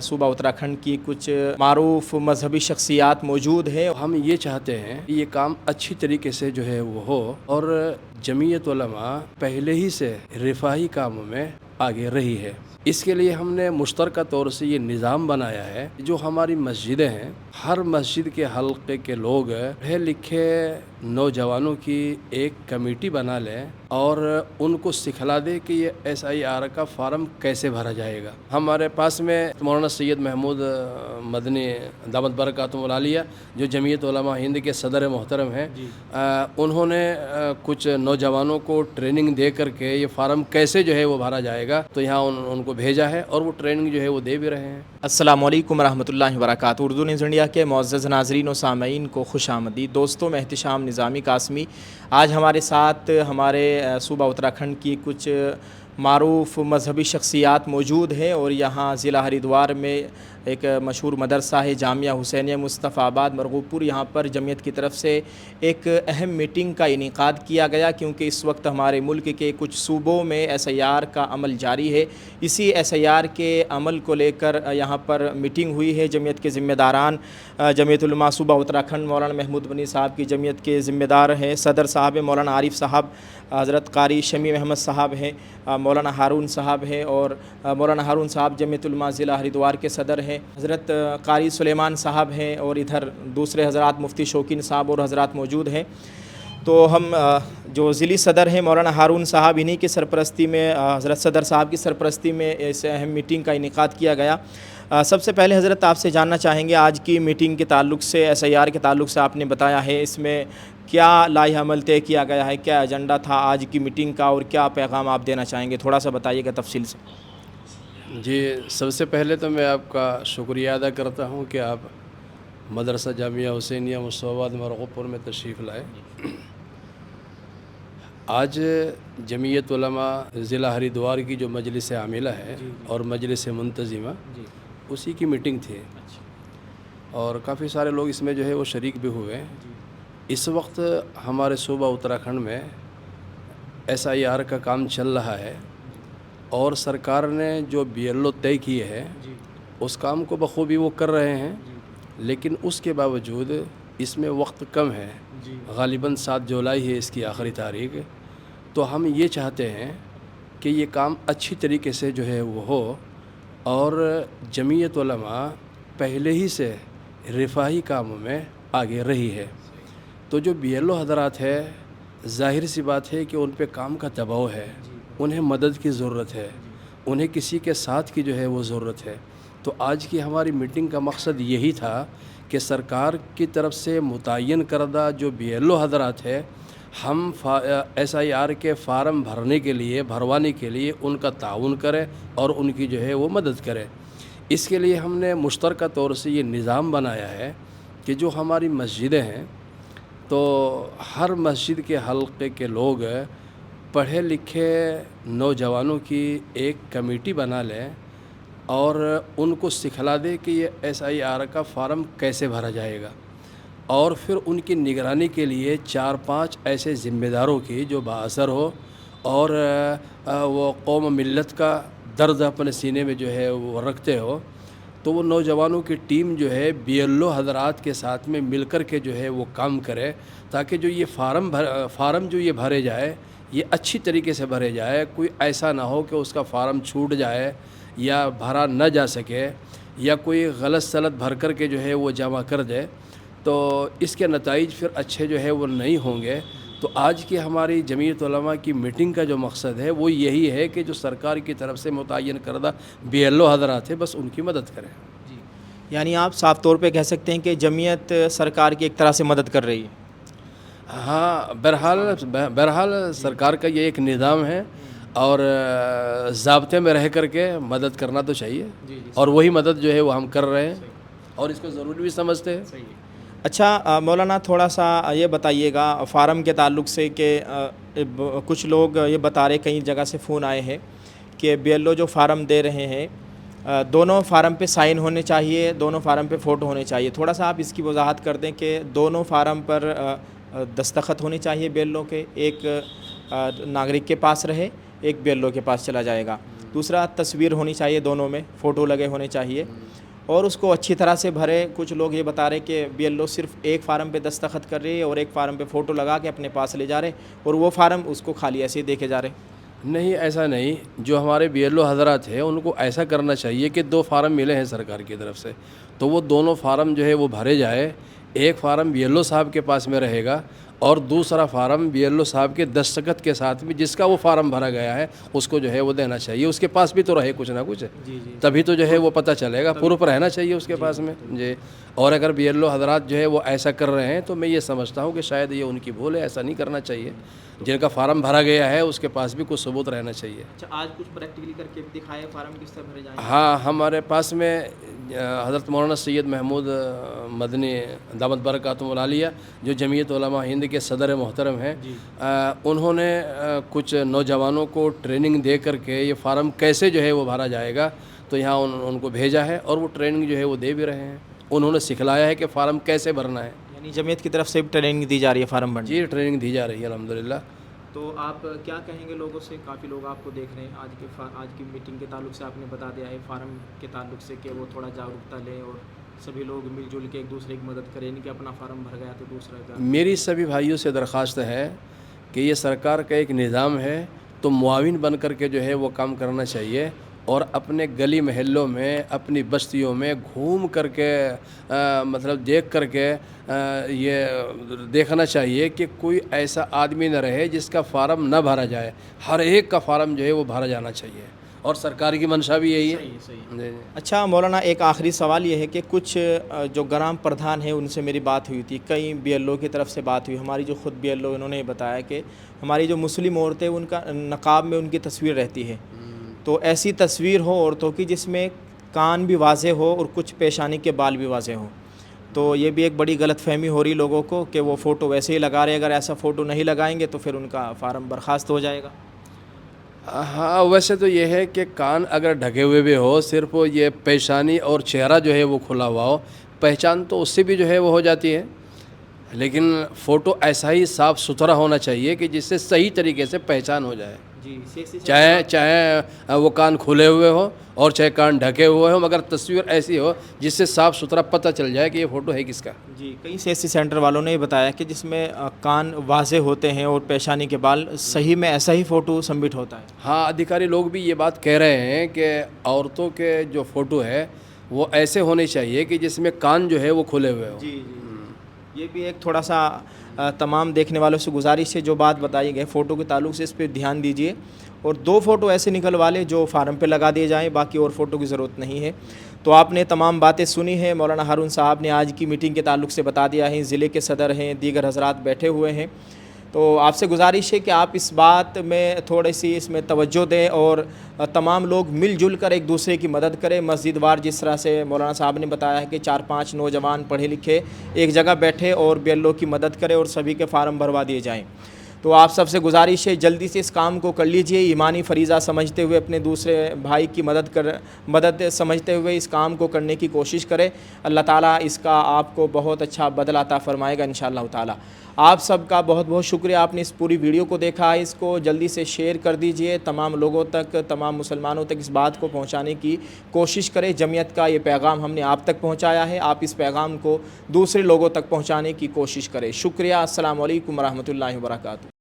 صوبہ اتراکھنڈ کی کچھ معروف مذہبی شخصیات موجود ہیں۔ ہم یہ چاہتے ہیں کہ یہ کام اچھی طریقے سے جو ہے وہ ہو، اور جمعیت علماء پہلے ہی سے رفاہی کاموں میں آگے رہی ہے۔ اس کے لیے ہم نے مشترکہ طور سے یہ نظام بنایا ہے، جو ہماری مسجدیں ہیں، ہر مسجد کے حلقے کے لوگ پڑھے لکھے نوجوانوں کی ایک کمیٹی بنا لیں اور ان کو سکھلا دے کہ یہ SIR کا فارم کیسے بھرا جائے گا۔ ہمارے پاس میں مولانا سید محمود مدنی دامت برکاتہم العالیہ، جو جمعیت علماء ہند کے صدر محترم ہیں، انہوں نے کچھ نوجوانوں کو ٹریننگ دے کر کے یہ فارم کیسے جو ہے وہ بھرا جائے گا تو یہاں ان کو بھیجا ہے، اور وہ ٹریننگ جو ہے وہ دے بھی رہے ہیں۔ السلام علیکم ورحمۃ اللہ وبرکاتہ۔ اردو نیوز انڈیا کے معزز ناظرین و سامعین کو خوش آمدید۔ دوستوں، میں احتشام نظامی قاسمی، آج ہمارے ساتھ ہمارے صوبہ اتراکھنڈ کی کچھ معروف مذہبی شخصیات موجود ہیں، اور یہاں ضلع ہریدوار میں ایک مشہور مدرسہ ہے جامعہ حسینیہ مصطفیٰ آباد مرغوب پور، یہاں پر جمعیت کی طرف سے ایک اہم میٹنگ کا انعقاد کیا گیا، کیونکہ اس وقت ہمارے ملک کے کچھ صوبوں میں SIR کا عمل جاری ہے۔ اسی SIR کے عمل کو لے کر یہاں پر میٹنگ ہوئی ہے۔ جمعیت کے ذمہ داران، جمعیت علماء صوبہ اتراکھنڈ مولانا محمود بنی صاحب کی جمعیت کے ذمہ دار ہیں، صدر صاحب ہیں مولانا عارف صاحب، حضرت قاری شمی احمد صاحب ہیں، مولانا ہارون صاحب ہیں، اور مولانا ہارون صاحب جمعیت علماء ضلع ہریدوار کے صدر ہیں، حضرت قاری سلیمان صاحب ہیں، اور ادھر دوسرے حضرات مفتی شوکین صاحب اور حضرات موجود ہیں۔ تو ہم جو ضلعی صدر ہیں مولانا ہارون صاحب، انہی کی سرپرستی میں، حضرت صدر صاحب کی سرپرستی میں اس اہم میٹنگ کا انعقاد کیا گیا۔ سب سے پہلے حضرت آپ سے جاننا چاہیں گے، آج کی میٹنگ کے تعلق سے، SIR کے تعلق سے آپ نے بتایا ہے، اس میں کیا لائحہ عمل طے کیا گیا ہے، کیا ایجنڈا تھا آج کی میٹنگ کا، اور کیا پیغام آپ دینا چاہیں گے، تھوڑا سا بتائیے گا تفصیل سے۔ جی، سب سے پہلے تو میں آپ کا شکریہ ادا کرتا ہوں کہ آپ مدرسہ جامعہ حسینیہ مصطفیٰ آباد مرغوب پور میں تشریف لائے۔ آج جمعیت علماء ضلع ہریدوار کی جو مجلس عاملہ ہے اور مجلس منتظمہ، اسی کی میٹنگ تھی، اور کافی سارے لوگ اس میں جو ہے وہ شریک بھی ہوئے۔ اس وقت ہمارے صوبہ اتراکھنڈ میں SIR کا کام چل رہا ہے، اور سرکار نے جو BLO طے کیے ہے اس کام کو بخوبی وہ کر رہے ہیں، لیکن اس کے باوجود اس میں وقت کم ہے، غالباً 7 جولائی ہے اس کی آخری تاریخ۔ تو ہم یہ چاہتے ہیں کہ یہ کام اچھی طریقے سے جو ہے وہ ہو، اور جمعیت علماء پہلے ہی سے رفاہی کاموں میں آگے رہی ہے۔ تو جو BLO حضرات ہے، ظاہر سی بات ہے کہ ان پہ کام کا دباؤ ہے، انہیں مدد کی ضرورت ہے، انہیں کسی کے ساتھ کی جو ہے وہ ضرورت ہے۔ تو آج کی ہماری میٹنگ کا مقصد یہی تھا کہ سرکار کی طرف سے متعین کردہ جو BLO حضرات ہے، ہم SIR کے فارم بھروانے کے لیے ان کا تعاون کریں اور ان کی جو ہے وہ مدد کریں۔ اس کے لیے ہم نے مشترکہ طور سے یہ نظام بنایا ہے کہ جو ہماری مسجدیں ہیں، تو ہر مسجد کے حلقے کے لوگ پڑھے لکھے نوجوانوں کی ایک کمیٹی بنا لیں اور ان کو سکھلا دے کہ یہ SIR کا فارم کیسے بھرا جائے گا، اور پھر ان کی نگرانی کے لیے 4-5 ایسے ذمہ داروں کی جو بااثر ہو، اور وہ قوم ملت کا درد اپنے سینے میں جو ہے وہ رکھتے ہو، تو وہ نوجوانوں کی ٹیم جو ہے BLO حضرات کے ساتھ میں مل کر کے جو ہے وہ کام کرے، تاکہ جو یہ فارم جو یہ بھرے جائے، یہ اچھی طریقے سے بھرے جائے، کوئی ایسا نہ ہو کہ اس کا فارم چھوٹ جائے یا بھرا نہ جا سکے، یا کوئی غلط سلط بھر کر کے جو ہے وہ جمع کر دے، تو اس کے نتائج پھر اچھے جو ہے وہ نہیں ہوں گے۔ تو آج کی ہماری جمعیت علماء کی میٹنگ کا جو مقصد ہے وہ یہی ہے کہ جو سرکار کی طرف سے متعین کردہ BLO حضرات ہیں، بس ان کی مدد کریں۔ یعنی آپ صاف طور پہ کہہ سکتے ہیں کہ جمعیت سرکار کی ایک طرح سے مدد کر رہی ہے۔ ہاں، بہرحال سرکار کا یہ ایک نظام ہے، اور ضابطے میں رہ کر کے مدد کرنا تو چاہیے، اور وہی مدد جو ہے وہ ہم کر رہے ہیں، اور اس کو ضروری بھی سمجھتے ہیں۔ اچھا مولانا، تھوڑا سا یہ بتائیے گا فارم کے تعلق سے کہ کچھ لوگ یہ بتا رہے، کئی جگہ سے فون آئے ہیں کہ BLO جو فارم دے رہے ہیں، دونوں فارم پہ سائن ہونے چاہیے، دونوں فارم پہ فوٹو ہونے چاہیے۔ تھوڑا سا آپ اس کی وضاحت کر دیں کہ دونوں فارم پر دستخط ہونے چاہیے BLO کے، ایک ناگرک کے پاس رہے، ایک BLO کے پاس چلا جائے گا، دوسرا تصویر ہونی چاہیے، دونوں میں فوٹو لگے ہونے چاہیے، اور اس کو اچھی طرح سے بھرے۔ کچھ لوگ یہ بتا رہے کہ BLO صرف ایک فارم پہ دستخط کر رہی ہے اور ایک فارم پہ فوٹو لگا کے اپنے پاس لے جا رہے، اور وہ فارم اس کو خالی ایسے ہی دیکھے جا رہے۔ نہیں، ایسا نہیں، جو ہمارے BLO حضرات ہیں ان کو ایسا کرنا چاہیے کہ 2 فارم ملے ہیں سرکار کی طرف سے، تو وہ دونوں فارم جو ہے وہ بھرے جائے۔ ایک فارم BLO صاحب کے پاس میں رہے گا اور دوسرا فارم BLO صاحب کے دستخط کے ساتھ میں جس کا وہ فارم بھرا گیا ہے اس کو جو ہے وہ دینا چاہیے۔ اس کے پاس بھی تو رہے کچھ نہ کچھ، تبھی تو جو ہے وہ پتہ چلے گا، پروف رہنا چاہیے اس کے پاس میں جی۔ اور اگر BLO حضرات جو ہے وہ ایسا کر رہے ہیں تو میں یہ سمجھتا ہوں کہ شاید یہ ان کی بھول ہے، ایسا نہیں کرنا چاہیے۔ جن کا فارم بھرا گیا ہے اس کے پاس بھی کچھ ثبوت رہنا چاہیے۔ اچھا، آج کچھ پریکٹیکلی کر کے دکھائے فارم کس طرح بھرے جائیں؟ ہاں، ہمارے پاس میں حضرت مولانا سید محمود مدنی دامت برکاتہم العالیہ جو جمعیت علماء ہند کے صدر محترم ہیں، انہوں نے کچھ نوجوانوں کو ٹریننگ دے کر کے یہ فارم کیسے جو ہے وہ بھرا جائے گا تو یہاں ان کو بھیجا ہے، اور وہ ٹریننگ جو ہے وہ دے بھی رہے ہیں۔ انہوں نے سکھلایا ہے کہ فارم کیسے بھرنا ہے۔ یعنی جمعیت کی طرف سے بھی ٹریننگ دی جا رہی ہے فارم بھرنے؟ جی، ٹریننگ دی جا رہی ہے الحمدللہ۔ تو آپ کیا کہیں گے لوگوں سے؟ کافی لوگ آپ کو دیکھ رہے ہیں، آج کی میٹنگ کے تعلق سے آپ نے بتا دیا ہے فارم کے تعلق سے کہ وہ تھوڑا جاگرکتا لیں اور سبھی لوگ مل جل کے ایک دوسرے کی مدد کریں، نہیں کہ اپنا فارم بھر گیا تو دوسرا کا۔ میری سبھی بھائیوں سے درخواست ہے کہ یہ سرکار کا ایک نظام ہے، تو معاون بن کر کے جو ہے وہ کام کرنا چاہیے، اور اپنے گلی محلوں میں اپنی بستیوں میں گھوم کر کے مطلب دیکھ کر کے یہ دیکھنا چاہیے کہ کوئی ایسا آدمی نہ رہے جس کا فارم نہ بھرا جائے۔ ہر ایک کا فارم جو ہے وہ بھرا جانا چاہیے، اور سرکار کی منشا بھی یہی ہے۔ اچھا مولانا، ایک آخری سوال یہ ہے کہ کچھ جو گرام پردھان ہیں ان سے میری بات ہوئی تھی، کئی BLO کی طرف سے بات ہوئی، ہماری جو خود BLO انہوں نے بتایا کہ ہماری جو مسلم عورتیں ان کا نقاب میں ان کی تصویر رہتی ہے، تو ایسی تصویر ہو عورتوں کی جس میں کان بھی واضح ہو اور کچھ پیشانی کے بال بھی واضح ہوں، تو یہ بھی ایک بڑی غلط فہمی ہو رہی لوگوں کو کہ وہ فوٹو ویسے ہی لگا رہے، اگر ایسا فوٹو نہیں لگائیں گے تو پھر ان کا فارم برخاست ہو جائے گا۔ ہاں، ویسے تو یہ ہے کہ کان اگر ڈھکے ہوئے بھی ہو، صرف یہ پیشانی اور چہرہ جو ہے وہ کھلا ہوا ہو، پہچان تو اس سے بھی جو ہے وہ ہو جاتی ہے، لیکن فوٹو ایسا ہی صاف ستھرا ہونا چاہیے کہ جس سے صحیح طریقے سے پہچان ہو جائے۔ چاہے وہ کان کھلے ہوئے ہو اور چاہے کان ڈھکے ہوئے ہو، مگر تصویر ایسی ہو جس سے صاف ستھرا پتہ چل جائے کہ یہ فوٹو ہے کس کا۔ جی، کئی CSC سینٹر والوں نے یہ بتایا کہ جس میں کان واضح ہوتے ہیں اور پیشانی کے بال، صحیح میں ایسا ہی فوٹو سبمٹ ہوتا ہے۔ ہاں، ادھیکاری لوگ بھی یہ بات کہہ رہے ہیں کہ عورتوں کے جو فوٹو ہے وہ ایسے ہونے چاہیے کہ جس میں کان جو ہے وہ کھلے ہوئے ہوں۔ جی، یہ بھی ایک تھوڑا سا تمام دیکھنے والوں سے گزارش ہے، جو بات بتائی گئی فوٹو کے تعلق سے اس پہ دھیان دیجیے، اور 2 فوٹو ایسے نکلوا لیں جو فارم پہ لگا دیے جائیں، باقی اور فوٹو کی ضرورت نہیں ہے۔ تو آپ نے تمام باتیں سنی ہیں، مولانا ہارون صاحب نے آج کی میٹنگ کے تعلق سے بتا دیا ہے، ضلع کے صدر ہیں، دیگر حضرات بیٹھے ہوئے ہیں، تو آپ سے گزارش ہے کہ آپ اس بات میں تھوڑی سی اس میں توجہ دیں اور تمام لوگ مل جل کر ایک دوسرے کی مدد کریں۔ مسجد وار جس طرح سے مولانا صاحب نے بتایا ہے کہ 4-5 نوجوان پڑھے لکھے ایک جگہ بیٹھے اور BLO کی مدد کریں اور سبھی کے فارم بھروا دیے جائیں۔ تو آپ سب سے گزارش ہے جلدی سے اس کام کو کر لیجئے، ایمانی فریضہ سمجھتے ہوئے اپنے دوسرے بھائی کی مدد سمجھتے ہوئے اس کام کو کرنے کی کوشش کرے۔ اللہ تعالیٰ اس کا آپ کو بہت اچھا بدلہ عطا فرمائے گا انشاءاللہ تعالیٰ۔ آپ سب کا بہت بہت شکریہ، آپ نے اس پوری ویڈیو کو دیکھا، اس کو جلدی سے شیئر کر دیجئے، تمام لوگوں تک، تمام مسلمانوں تک اس بات کو پہنچانے کی کوشش کریں۔ جمعیت کا یہ پیغام ہم نے آپ تک پہنچایا ہے، آپ اس پیغام کو دوسرے لوگوں تک پہنچانے کی کوشش کریں۔ شکریہ، السلام علیکم ورحمۃ اللہ وبرکاتہ۔